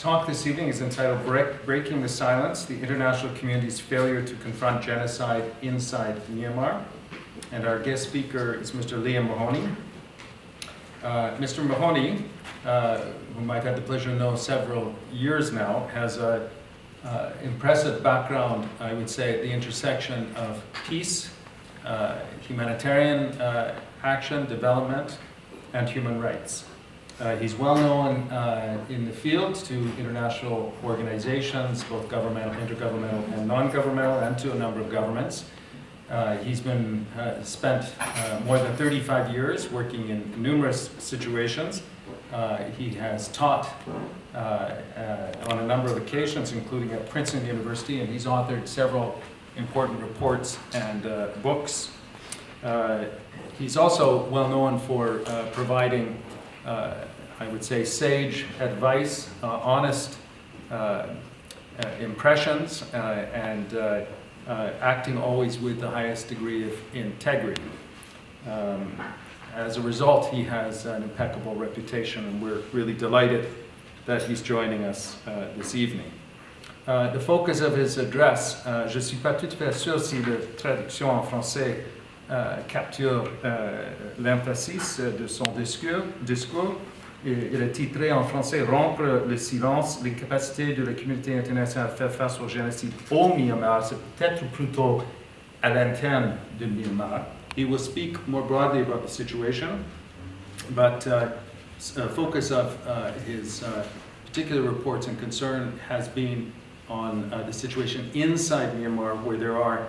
talk this evening is entitled Breaking the Silence, the International Community's Failure to Confront Genocide Inside Myanmar. And our guest speaker is Mr. Liam Mahony. Mr. Mahony, whom I've had the pleasure to know several years now, has an impressive background, I would say, at the intersection of peace, humanitarian action, development, and human rights. He's well known in the field to international organizations, both governmental, intergovernmental, and non-governmental, and to a number of governments. He's been spent more than 35 years working in numerous situations. He has taught on a number of occasions, including at Princeton University, and he's authored several important reports and books. He's also well known for providing, I would say, sage advice, honest impressions, and acting always with the highest degree of integrity. As a result, he has an impeccable reputation, and we're really delighted that he's joining us this evening. The focus of his address, je ne suis pas tout à fait sûr si la traduction en français capture l'emphasis de son discours. Il est titré en français « Rompre le silence, les capacités de la communauté internationale à faire face au génocide au Myanmar », c'est peut-être plutôt à l'interne de Myanmar. He will speak more broadly about the situation, but focus of his particular reports and concern has been on the situation inside Myanmar, where there are,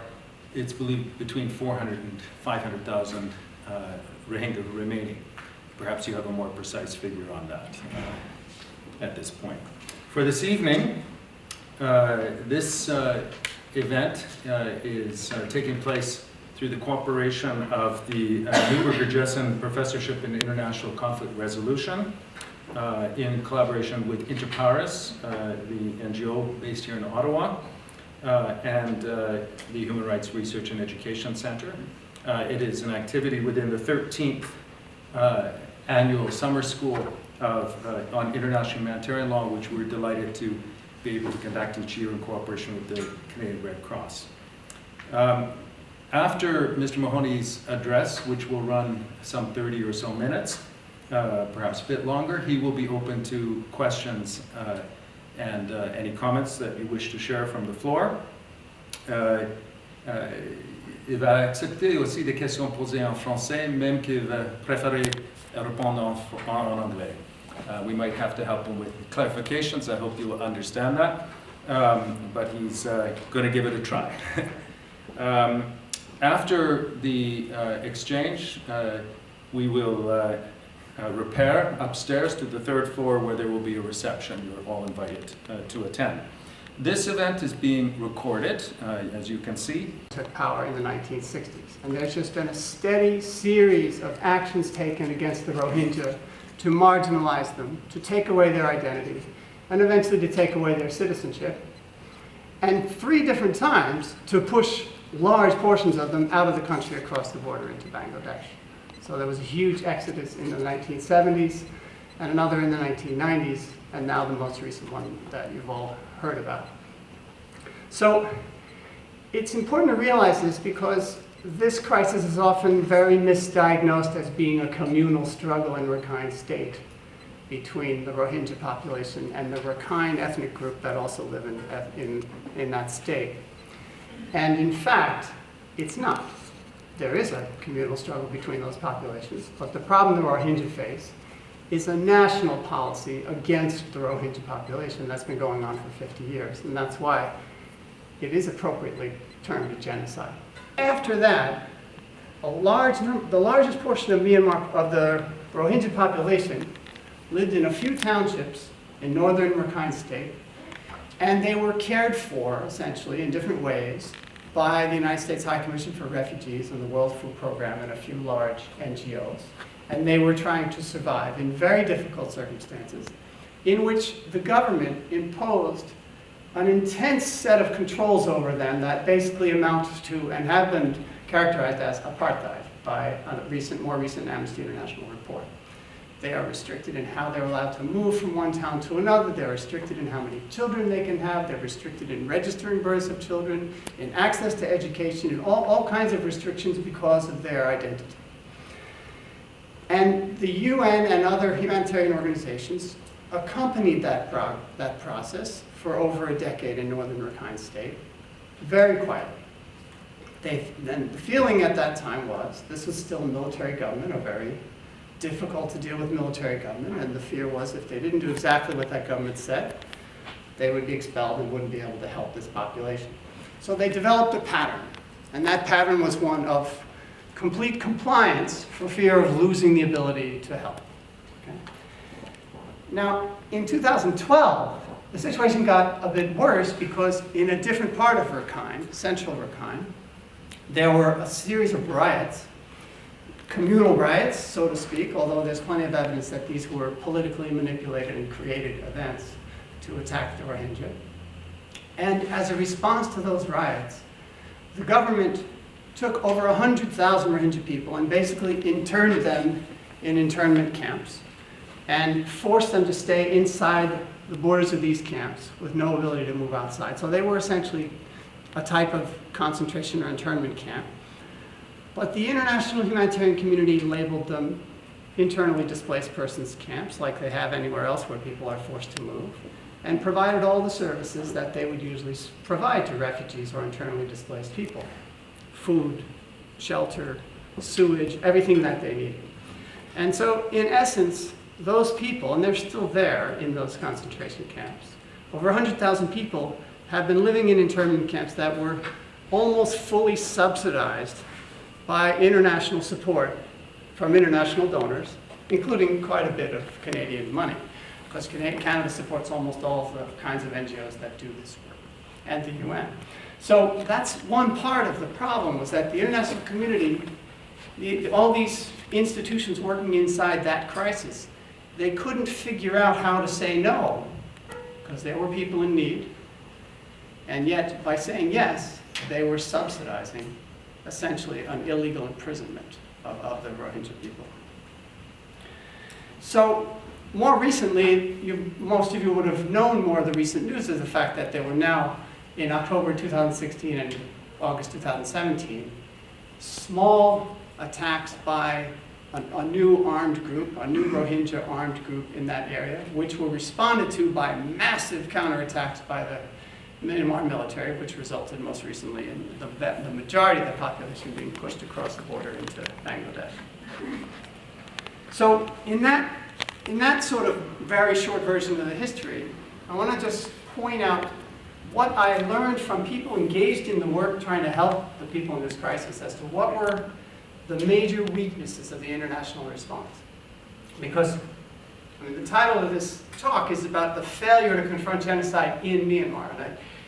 it's believed, between 400 and 500,000 Rohingya remaining. Perhaps you have a more precise figure on that at this point. For this evening, this event is taking place through the cooperation of the Neuberger-Jesin Professorship in International Conflict Resolution, in collaboration with Interpares, the NGO based here in Ottawa, and the Human Rights Research and Education Center. It is an activity within the 13th annual summer school on international humanitarian law, which we're delighted to be able to conduct each year in cooperation with the Canadian Red Cross. After Mr. Mahony's address, which will run some 30 or so minutes, perhaps a bit longer, he will be open to questions and any comments that you wish to share from the floor. Il va accepter aussi des questions posées en français, même qu'il va préférer répondre en anglais. We might have to help him with clarifications. I hope you will understand that. But he's going to give it a try. After the exchange, we will repair upstairs to the third floor, where there will be a reception. You're all invited to attend. This event is being recorded, as you can see. Took power in the 1960s, and there's just been a steady series of actions taken against the Rohingya to marginalize them, to take away their identity, and eventually to take away their citizenship, and 3 different times to push large portions of them out of the country across the border into Bangladesh. So there was a huge exodus in the 1970s, and another in the 1990s, and now the most recent one that you've all heard about. So it's important to realize this, because this crisis is often very misdiagnosed as being a communal struggle in Rakhine State between the Rohingya population and the Rakhine ethnic group that also live in that state. And in fact, it's not. There is a communal struggle between those populations, but the problem the Rohingya face is a national policy against the Rohingya population that's been going on for 50 years, and that's why it is appropriately termed a genocide. After that, the largest portion of Myanmar, of the Rohingya population, lived in a few townships in northern Rakhine State, and they were cared for, essentially, in different ways by the United States High Commission for Refugees and the World Food Program and a few large NGOs. And they were trying to survive in very difficult circumstances, in which the government imposed an intense set of controls over them that basically amount to, and have been characterized as, apartheid by a more recent Amnesty International report. They are restricted in how they're allowed to move from one town to another. They're restricted in how many children they can have. They're restricted in registering births of children, in access to education, and all kinds of restrictions because of their identity. And the UN and other humanitarian organizations accompanied that process for over a decade in northern Rakhine State, very quietly. Then the feeling at that time was this was still a military government, a very difficult to deal with military government, and the fear was if they didn't do exactly what that government said, they would be expelled and wouldn't be able to help this population. So they developed a pattern, and that pattern was one of complete compliance for fear of losing the ability to help. Okay? Now, in 2012, the situation got a bit worse because in a different part of Rakhine, central Rakhine, there were a series of riots, communal riots, so to speak, although there's plenty of evidence that these were politically manipulated and created events to attack the Rohingya. And as a response to those riots, the government took over 100,000 Rohingya people and basically interned them in internment camps and forced them to stay inside the borders of these camps with no ability to move outside. So they were essentially a type of concentration or internment camp. But the international humanitarian community labeled them internally displaced persons camps, like they have anywhere else where people are forced to move, and provided all the services that they would usually provide to refugees or internally displaced people. Food, shelter, sewage, everything that they needed. And so, in essence, those people, and they're still there in those concentration camps, over 100,000 people have been living in internment camps that were almost fully subsidized by international support from international donors, including quite a bit of Canadian money, because Canada supports almost all of the kinds of NGOs that do this work, and the UN. So that's one part of the problem, was that the international community, all these institutions working inside that crisis, they couldn't figure out how to say no, because there were people in need, and yet by saying yes, they were subsidizing essentially an illegal imprisonment of the Rohingya people. So more recently, most of you would have known more of the recent news is the fact that there were now, in October 2016 and August 2017, small attacks by a new armed group, a new Rohingya armed group in that area, which were responded to by massive counterattacks by the Myanmar military, which resulted most recently in the majority of the population being pushed across the border into Bangladesh. So in that sort of very short version of the history, I want to just point out what I learned from people engaged in the work trying to help the people in this crisis as to what were the major weaknesses of the international response. Because the title of this talk is about the failure to confront genocide in Myanmar.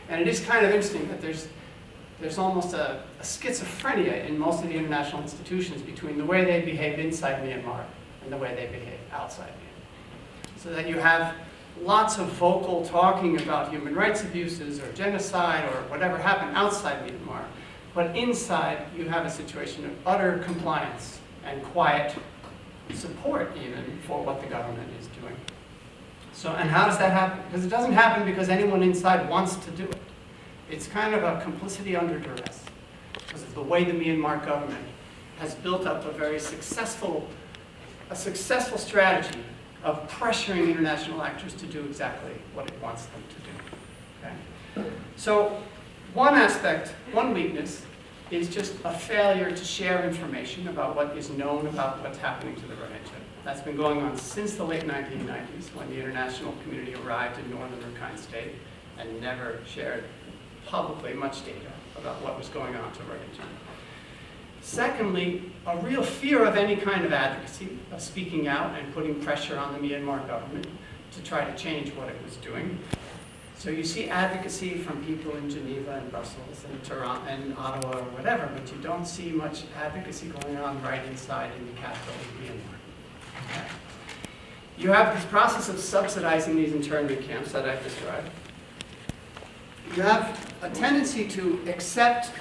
And it is kind of interesting that there's almost a schizophrenia in most of the international institutions between the way they behave inside Myanmar and the way they behave outside Myanmar. So that you have lots of vocal talking about human rights abuses or genocide or whatever happened outside Myanmar, but inside you have a situation of utter compliance and quiet support even for what the government is doing. So, and how does that happen? Because it doesn't happen because anyone inside wants to do it. It's kind of a complicity under duress, because of the way the Myanmar government has built up a very successful strategy of pressuring international actors to do exactly what it wants them to do. Okay? So one aspect, one weakness, is just a failure to share information about what is known about what's happening to the Rohingya. That's been going on since the late 1990s, when the international community arrived in northern Rakhine State and never shared publicly much data about what was going on to Rohingya. Secondly, a real fear of any kind of advocacy, of speaking out and putting pressure on the Myanmar government to try to change what it was doing. So you see advocacy from people in Geneva and Brussels and Toronto and Ottawa or whatever, but you don't see much advocacy going on right inside in the capital of Myanmar. Okay. You have this process of subsidizing these internment camps that I've described. You have a tendency to accept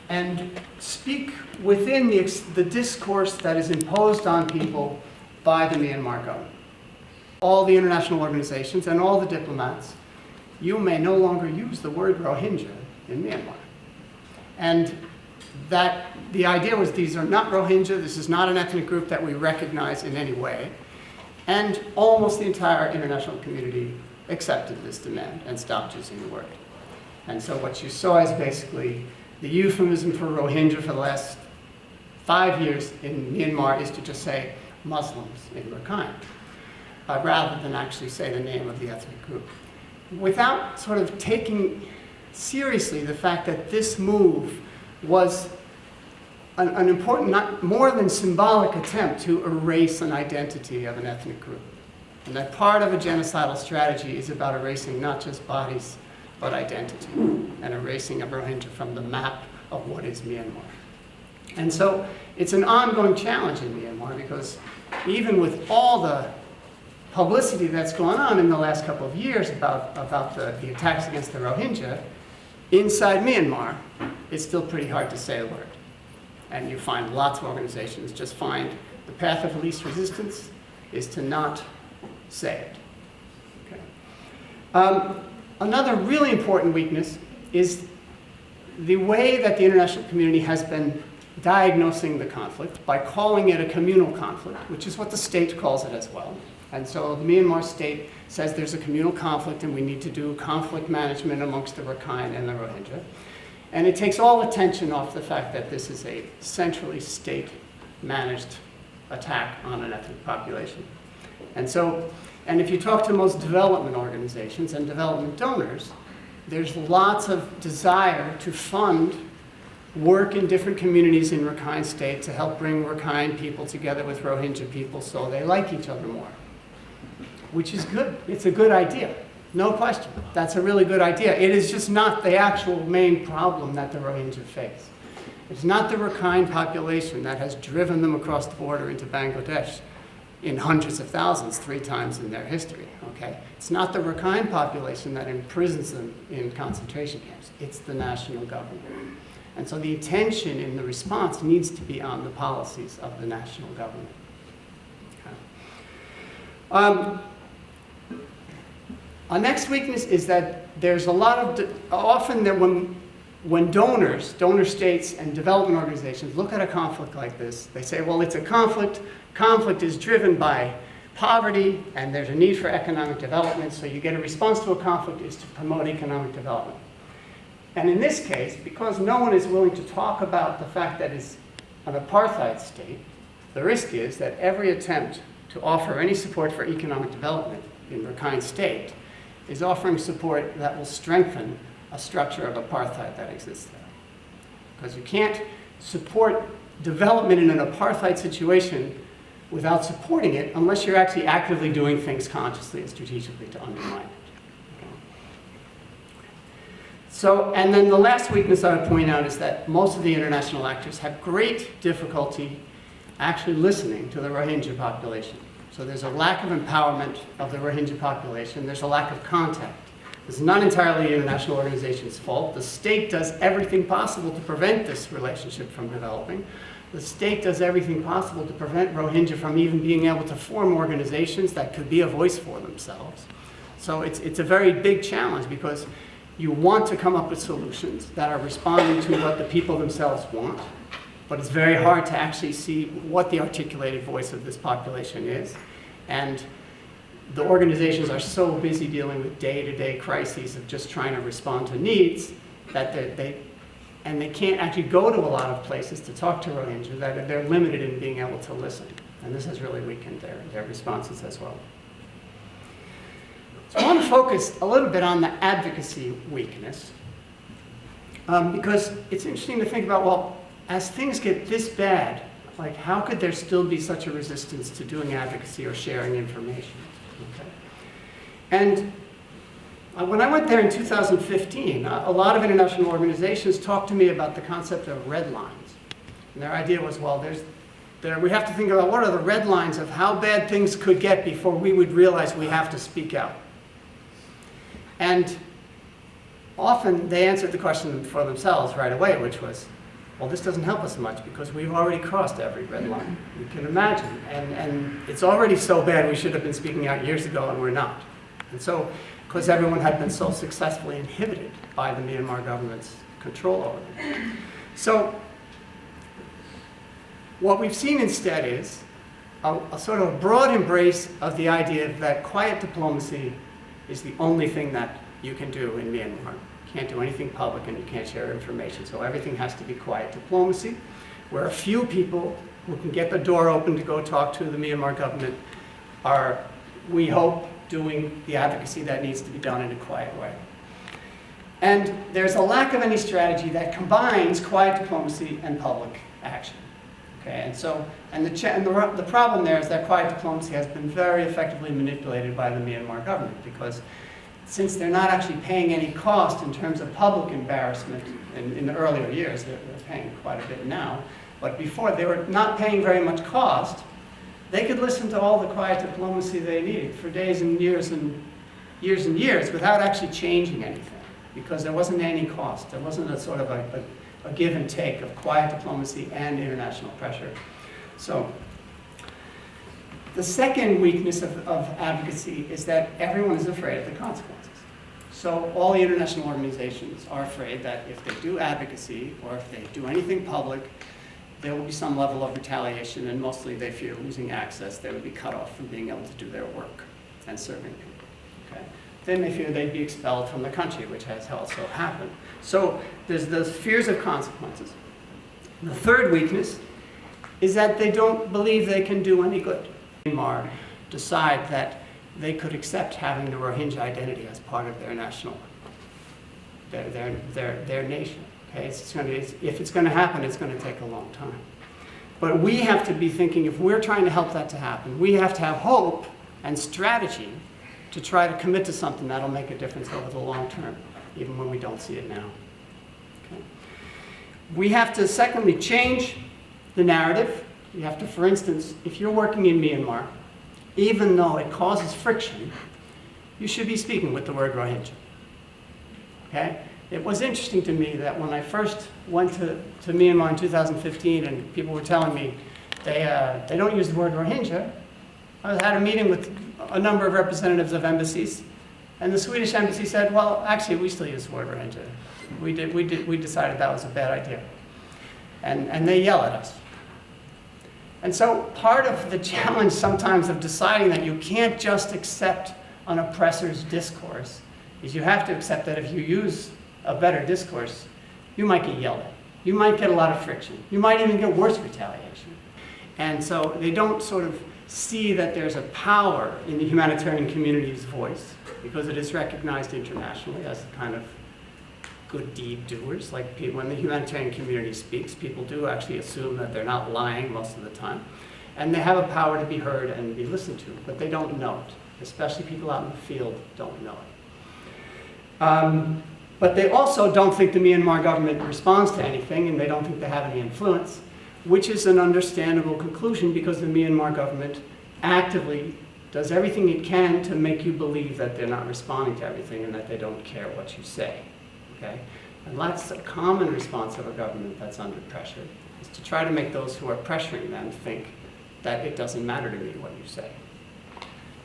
and speak within the discourse that is imposed on people by the Myanmar government. All the international organizations and all the diplomats, you may no longer use the word Rohingya in Myanmar. And that the idea was these are not Rohingya, this is not an ethnic group that we recognize in any way. And almost the entire international community accepted this demand and stopped using the word. And so what you saw is basically the euphemism for Rohingya for the last 5 years in Myanmar is to just say Muslims in Rakhine, rather than actually say the name of the ethnic group. Without sort of taking seriously the fact that this move was an important, not more than symbolic attempt to erase an identity of an ethnic group. And that part of a genocidal strategy is about erasing not just bodies, but identity, and erasing a Rohingya from the map of what is Myanmar. And so it's an ongoing challenge in Myanmar because even with all the publicity that's gone on in the last couple of years about the attacks against the Rohingya, inside Myanmar, it's still pretty hard to say a word. And you find lots of organizations just find the path of least resistance is to not say it. Okay. Another really important weakness is the way that the international community has been diagnosing the conflict by calling it a communal conflict, which is what the state calls it as well. And so the Myanmar state says there's a communal conflict and we need to do conflict management amongst the Rakhine and the Rohingya. And it takes all attention off the fact that this is a centrally state-managed attack on an ethnic population. And so, and if you talk to most development organizations and development donors, there's lots of desire to fund work in different communities in Rakhine State to help bring Rakhine people together with Rohingya people so they like each other more, which is good. It's a good idea. No question. That's a really good idea. It is just not the actual main problem that the Rohingya face. It's not the Rakhine population that has driven them across the border into Bangladesh in hundreds of thousands 3 times in their history. Okay? It's not the Rakhine population that imprisons them in concentration camps. It's the national government. And so the attention in the response needs to be on the policies of the national government. Okay. Our next weakness is that there's a lot of, often that when donors, donor states and development organizations look at a conflict like this, they say, well, it's a conflict. Conflict is driven by poverty and there's a need for economic development, so you get a response to a conflict is to promote economic development. And in this case, because no one is willing to talk about the fact that it's an apartheid state, the risk is that every attempt to offer any support for economic development in Rakhine State is offering support that will strengthen a structure of apartheid that exists there. Because you can't support development in an apartheid situation without supporting it unless you're actually actively doing things consciously and strategically to undermine it. Okay. So, and then the last weakness I would point out is that most of the international actors have great difficulty actually listening to the Rohingya population. So there's a lack of empowerment of the Rohingya population. There's a lack of contact. This is not entirely the international organization's fault. The state does everything possible to prevent this relationship from developing. The state does everything possible to prevent Rohingya from even being able to form organizations that could be a voice for themselves. So it's a very big challenge because you want to come up with solutions that are responding to what the people themselves want, but it's very hard to actually see what the articulated voice of this population is. And the organizations are so busy dealing with day-to-day crises of just trying to respond to needs that they can't actually go to a lot of places to talk to Rohingya, that they're limited in being able to listen. And this has really weakened their responses as well. So I want to focus a little bit on the advocacy weakness, because it's interesting to think about, well, as things get this bad, like how could there still be such a resistance to doing advocacy or sharing information? Okay. And when I went there in 2015, a lot of international organizations talked to me about the concept of red lines. And their idea was, well, we have to think about what are the red lines of how bad things could get before we would realize we have to speak out. And often they answered the question for themselves right away, which was, Well, this doesn't help us much because we've already crossed every red line you can imagine. And it's already so bad we should have been speaking out years ago and we're not. And so, because everyone had been so successfully inhibited by the Myanmar government's control over them. So, what we've seen instead is a sort of broad embrace of the idea that quiet diplomacy is the only thing that you can do in Myanmar. You can't do anything public and you can't share information, so everything has to be quiet diplomacy, where a few people who can get the door open to go talk to the Myanmar government are, we hope, doing the advocacy that needs to be done in a quiet way. And there's a lack of any strategy that combines quiet diplomacy and public action. Okay, and so, the problem there is that quiet diplomacy has been very effectively manipulated by the Myanmar government, because since they're not actually paying any cost in terms of public embarrassment in the earlier years, they're paying quite a bit now, but before they were not paying very much cost, they could listen to all the quiet diplomacy they needed for days and years and years and years without actually changing anything, because there wasn't any cost. There wasn't a sort of a give and take of quiet diplomacy and international pressure. So the second weakness of advocacy is that everyone is afraid of the consequences. So all the international organizations are afraid that if they do advocacy or if they do anything public, there will be some level of retaliation, and mostly they fear losing access. They would be cut off from being able to do their work and serving people. Okay? Then they fear they'd be expelled from the country, which has also happened. So there's those fears of consequences. The third weakness is that they don't believe they can do any good. Myanmar decide that they could accept having the Rohingya identity as part of their national, their nation. Okay? If it's going to happen, it's going to take a long time. But we have to be thinking, if we're trying to help that to happen, we have to have hope and strategy to try to commit to something that'll make a difference over the long term, even when we don't see it now. Okay? We have to, secondly, change the narrative. You have to, for instance, if you're working in Myanmar, even though it causes friction, you should be speaking with the word Rohingya. Okay? It was interesting to me that when I first went to Myanmar in 2015 and people were telling me they don't use the word Rohingya, I had a meeting with a number of representatives of embassies, and the Swedish embassy said, well, actually, we still use the word Rohingya. We decided that was a bad idea. And they yell at us. And so part of the challenge sometimes of deciding that you can't just accept an oppressor's discourse is you have to accept that if you use a better discourse, you might get yelled at. You might get a lot of friction. You might even get worse retaliation. And so they don't sort of see that there's a power in the humanitarian community's voice, because it is recognized internationally as a kind of good deed doers. Like when the humanitarian community speaks, people do actually assume that they're not lying most of the time. And they have a power to be heard and be listened to, but they don't know it. Especially people out in the field don't know it. But they also don't think the Myanmar government responds to anything, and they don't think they have any influence, which is an understandable conclusion, because the Myanmar government actively does everything it can to make you believe that they're not responding to everything and that they don't care what you say. Okay? And that's a common response of a government that's under pressure, is to try to make those who are pressuring them think that it doesn't matter to me what you say.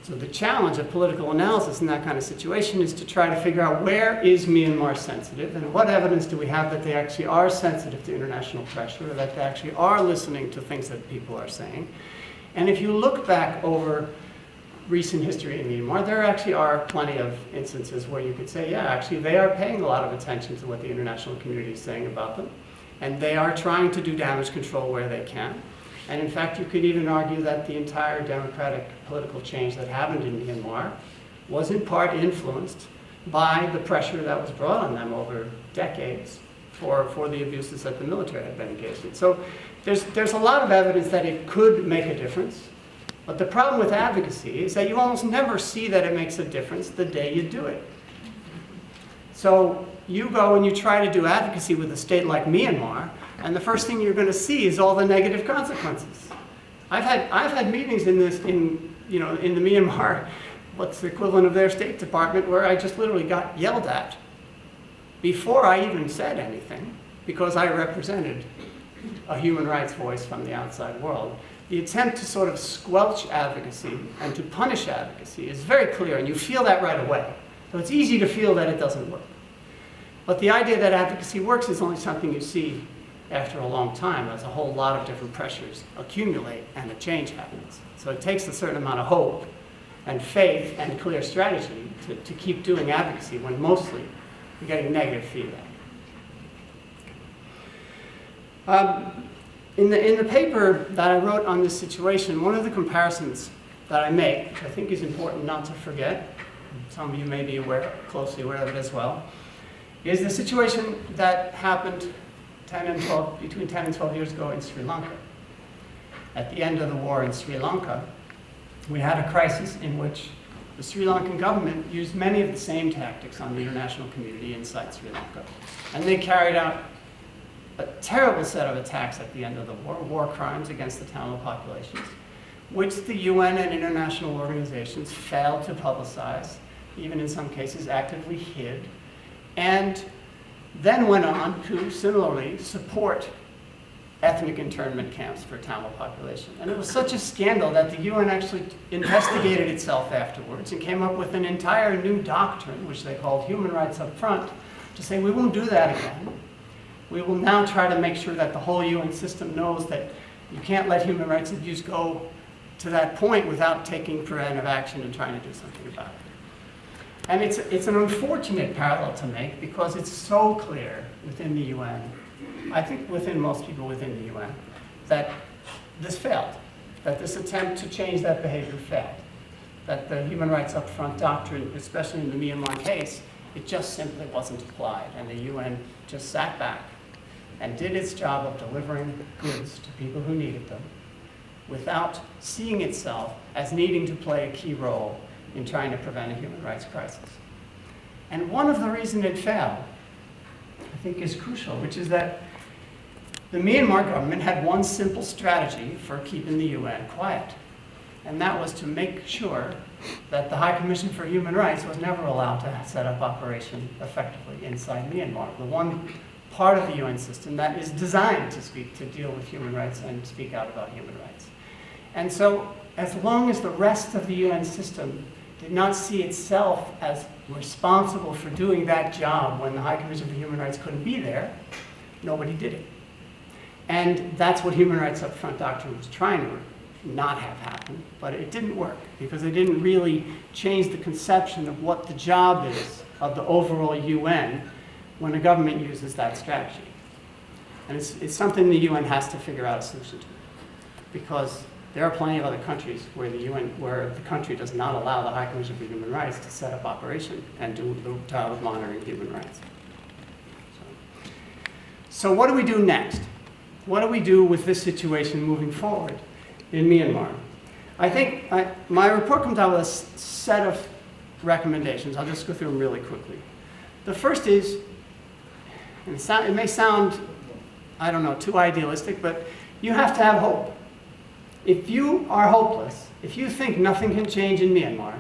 So the challenge of political analysis in that kind of situation is to try to figure out where is Myanmar sensitive, and what evidence do we have that they actually are sensitive to international pressure, or that they actually are listening to things that people are saying. And if you look back over recent history in Myanmar, there actually are plenty of instances where you could say, yeah, actually they are paying a lot of attention to what the international community is saying about them, and they are trying to do damage control where they can. And in fact, you could even argue that the entire democratic political change that happened in Myanmar was in part influenced by the pressure that was brought on them over decades for the abuses that the military had been engaged in. So there's a lot of evidence that it could make a difference. But the problem with advocacy is that you almost never see that it makes a difference the day you do it. So you go and you try to do advocacy with a state like Myanmar, and the first thing you're going to see is all the negative consequences. I've had meetings in the Myanmar, what's the equivalent of their State Department, where I just literally got yelled at before I even said anything, because I represented a human rights voice from the outside world, the attempt to sort of squelch advocacy and to punish advocacy is very clear, and you feel that right away. So it's easy to feel that it doesn't work. But the idea that advocacy works is only something you see after a long time, as a whole lot of different pressures accumulate and a change happens. So it takes a certain amount of hope and faith and clear strategy to keep doing advocacy when mostly you're getting negative feedback. In the paper that I wrote on this situation, one of the comparisons that I make, which I think is important not to forget, some of you may be closely aware of it as well, is the situation that happened between 10 and 12 years ago in Sri Lanka. At the end of the war in Sri Lanka, we had a crisis in which the Sri Lankan government used many of the same tactics on the international community inside Sri Lanka. And they carried out a terrible set of attacks at the end of the war crimes against the Tamil populations, which the UN and international organizations failed to publicize, even in some cases actively hid, and then went on to similarly support ethnic internment camps for Tamil population. And it was such a scandal that the UN actually investigated itself afterwards and came up with an entire new doctrine, which they called human rights up front, to say we won't do that again. We will now try to make sure that the whole UN system knows that you can't let human rights abuse go to that point without taking preventive action and trying to do something about it. And it's an unfortunate parallel to make because it's so clear within the UN, I think within most people within the UN, that this failed, that this attempt to change that behavior failed, that the human rights up front doctrine, especially in the Myanmar case, it just simply wasn't applied, and the UN just sat back and did its job of delivering goods to people who needed them without seeing itself as needing to play a key role in trying to prevent a human rights crisis. And one of the reasons it failed, I think, is crucial, which is that the Myanmar government had one simple strategy for keeping the UN quiet, and that was to make sure that the High Commission for Human Rights was never allowed to set up operation effectively inside Myanmar, the one part of the UN system that is designed to deal with human rights and speak out about human rights. And so, as long as the rest of the UN system did not see itself as responsible for doing that job when the High Commission for Human Rights couldn't be there, nobody did it. And that's what human rights up front doctrine was trying to not have happen, but it didn't work because it didn't really change the conception of what the job is of the overall UN when a government uses that strategy. And it's something the UN has to figure out a solution to, because there are plenty of other countries where the country does not allow the High Commission for Human Rights to set up operation and do the job of monitoring human rights. So what do we do next? What do we do with this situation moving forward in Myanmar? I think my report comes out with a set of recommendations. I'll just go through them really quickly. The first is, and it may sound, I don't know, too idealistic, but you have to have hope. If you are hopeless, if you think nothing can change in Myanmar,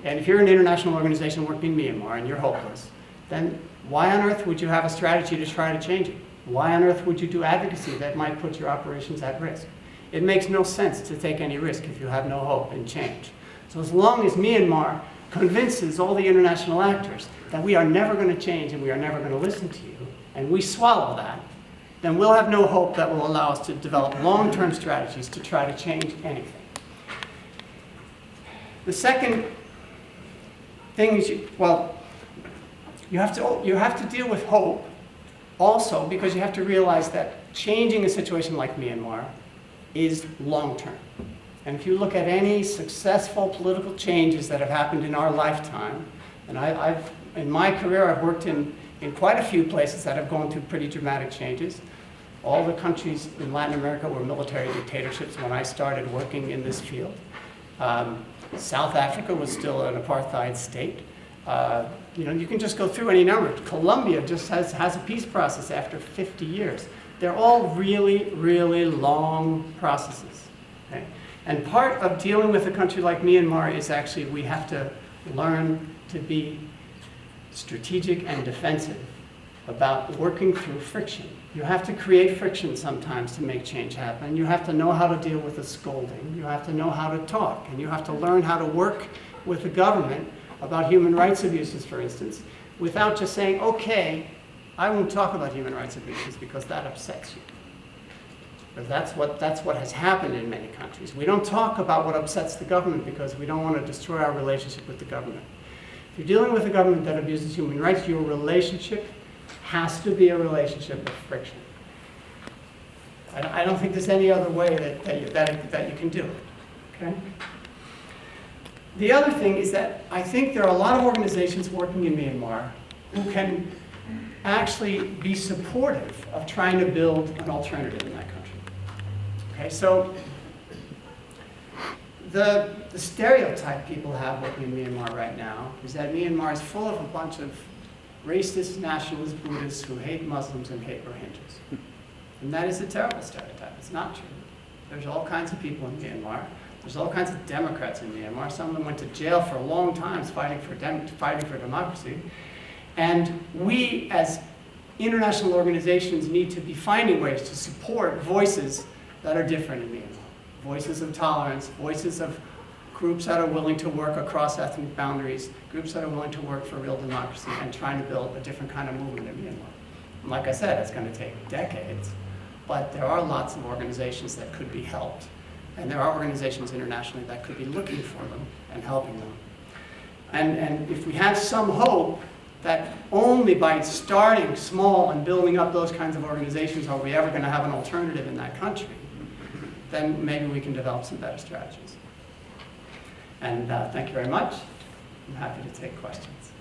and if you're an international organization working in Myanmar and you're hopeless, then why on earth would you have a strategy to try to change it? Why on earth would you do advocacy that might put your operations at risk? It makes no sense to take any risk if you have no hope in change. So as long as Myanmar convinces all the international actors that we are never going to change and we are never going to listen to you, and we swallow that, then we'll have no hope that will allow us to develop long-term strategies to try to change anything. The second thing is, you have to deal with hope also because you have to realize that changing a situation like Myanmar is long-term. And if you look at any successful political changes that have happened in our lifetime, and in my career I've worked in quite a few places that have gone through pretty dramatic changes. All the countries in Latin America were military dictatorships when I started working in this field. South Africa was still an apartheid state. You can just go through any number. Colombia just has a peace process after 50 years. They're all really, really long processes. Okay? And part of dealing with a country like Myanmar is actually we have to learn to be strategic and defensive about working through friction. You have to create friction sometimes to make change happen. You have to know how to deal with a scolding. You have to know how to talk. And you have to learn how to work with the government about human rights abuses, for instance, without just saying, okay, I won't talk about human rights abuses because that upsets you. Because that's what has happened in many countries. We don't talk about what upsets the government because we don't want to destroy our relationship with the government. If you're dealing with a government that abuses human rights, your relationship has to be a relationship of friction. I don't think there's any other way that you can do it. Okay? The other thing is that I think there are a lot of organizations working in Myanmar who can actually be supportive of trying to build an alternative in that country. Okay, so the stereotype people have working in Myanmar right now is that Myanmar is full of a bunch of racist, nationalist Buddhists who hate Muslims and hate Rohingyas. And that is a terrible stereotype. It's not true. There's all kinds of people in Myanmar. There's all kinds of Democrats in Myanmar. Some of them went to jail for a long time fighting for democracy. And we, as international organizations, need to be finding ways to support voices that are different in Myanmar. Voices of tolerance, voices of groups that are willing to work across ethnic boundaries, groups that are willing to work for real democracy and trying to build a different kind of movement in Myanmar. And like I said, it's going to take decades, but there are lots of organizations that could be helped. And there are organizations internationally that could be looking for them and helping them. And if we have some hope that only by starting small and building up those kinds of organizations are we ever going to have an alternative in that country, then maybe we can develop some better strategies. And thank you very much. I'm happy to take questions.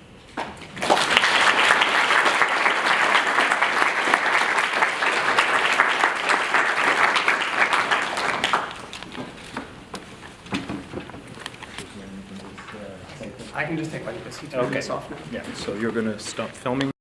I can just take one of this. You turn this off now. Yeah, so you're going to stop filming.